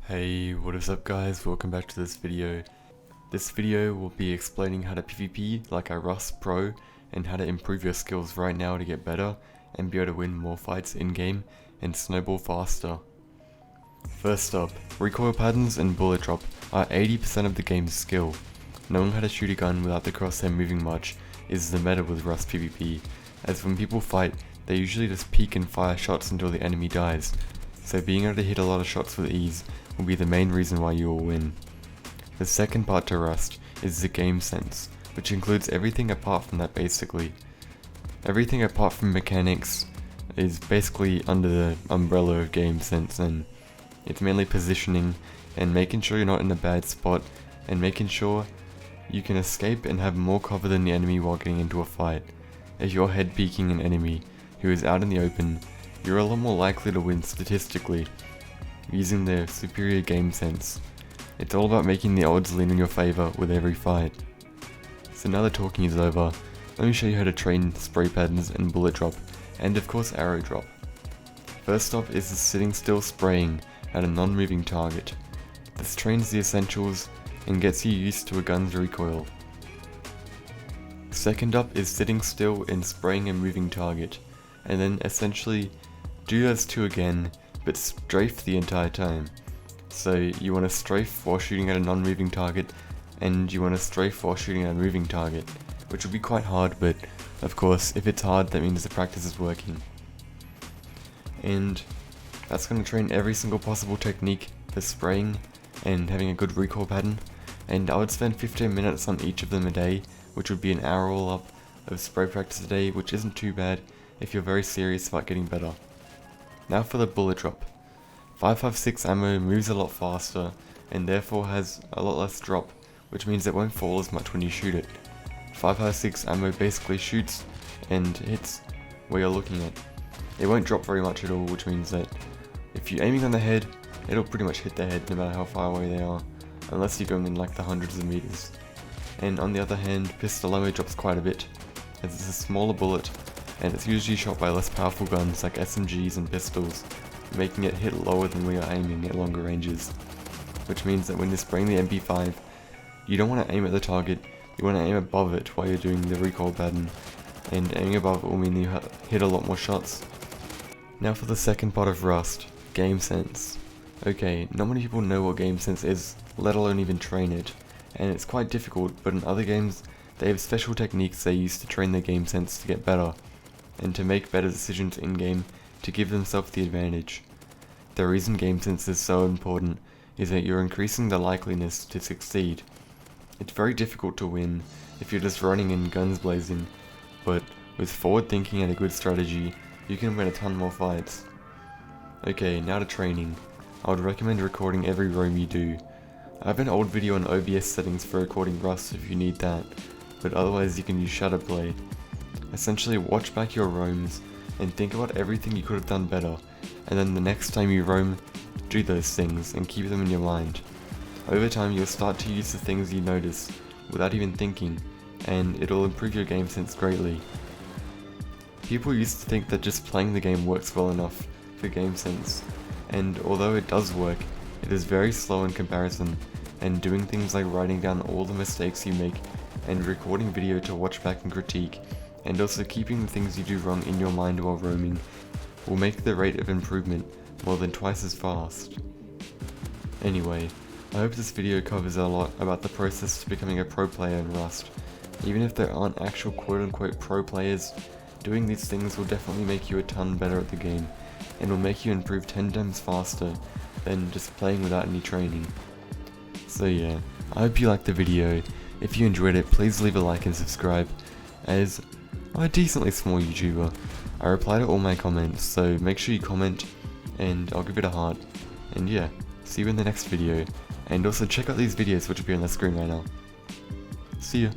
Hey, what is up guys, welcome back to this video. This video will be explaining how to PvP like a Rust Pro and how to improve your skills right now to get better and be able to win more fights in game and snowball faster. First up, recoil patterns and bullet drop are 80% of the game's skill. Knowing how to shoot a gun without the crosshair moving much is the meta with Rust PvP, as when people fight, they usually just peek and fire shots until the enemy dies, so being able to hit a lot of shots with ease will be the main reason why you will win. The second part to Rust is the game sense, which includes everything apart from that basically. Everything apart from mechanics is basically under the umbrella of game sense, and it's mainly positioning and making sure you're not in a bad spot and making sure you can escape and have more cover than the enemy while getting into a fight. If you're head peeking an enemy who is out in the open, you're a lot more likely to win statistically, using their superior game sense. It's all about making the odds lean in your favor with every fight. So now the talking is over, let me show you how to train spray patterns and bullet drop, and of course arrow drop. First up is the sitting still spraying at a non-moving target. This trains the essentials and gets you used to a gun's recoil. Second up is sitting still and spraying a moving target, and then essentially do those two again, but strafe the entire time. So you want to strafe while shooting at a non-moving target, and you want to strafe while shooting at a moving target, which will be quite hard, but of course if it's hard that means the practice is working. And that's going to train every single possible technique for spraying and having a good recoil pattern, and I would spend 15 minutes on each of them a day, which would be an hour all up of spray practice a day, which isn't too bad if you're very serious about getting better. Now for the bullet drop. 5.56 ammo moves a lot faster and therefore has a lot less drop, which means it won't fall as much when you shoot it. 5.56 ammo basically shoots and hits where you're looking at. It won't drop very much at all, which means that if you're aiming on the head, it'll pretty much hit the head no matter how far away they are, unless you go in like the hundreds of meters. And on the other hand, pistol ammo drops quite a bit, as it's a smaller bullet and it's usually shot by less powerful guns like SMGs and pistols, making it hit lower than we are aiming at longer ranges. Which means that when you're spraying the MP5, you don't want to aim at the target, you want to aim above it while you're doing the recoil pattern, and aiming above it will mean you hit a lot more shots. Now for the second part of Rust, game sense. Okay, not many people know what game sense is, let alone even train it, and it's quite difficult, but in other games they have special techniques they use to train their game sense to get better, and to make better decisions in-game to give themselves the advantage. The reason game sense is so important is that you're increasing the likeliness to succeed. It's very difficult to win if you're just running in guns blazing, but with forward thinking and a good strategy, you can win a ton more fights. Okay, now to training. I would recommend recording every roam you do. I have an old video on OBS settings for recording Rust if you need that, but otherwise you can use Shadowplay. Essentially watch back your roams and think about everything you could have done better, and then the next time you roam, do those things and keep them in your mind. Over time you'll start to use the things you notice without even thinking, and it'll improve your game sense greatly. People used to think that just playing the game works well enough for game sense, and although it does work, it is very slow in comparison, and doing things like writing down all the mistakes you make and recording video to watch back and critique, and also keeping the things you do wrong in your mind while roaming, will make the rate of improvement more than twice as fast. Anyway, I hope this video covers a lot about the process to becoming a pro player in Rust. Even if there aren't actual quote-unquote pro players, doing these things will definitely make you a ton better at the game, and will make you improve 10 times faster than just playing without any training. So yeah, I hope you liked the video. If you enjoyed it, please leave a like and subscribe, as I'm a decently small YouTuber. I reply to all my comments, so make sure you comment and I'll give it a heart. And yeah, see you in the next video, and also check out these videos which will be on the screen right now. See ya.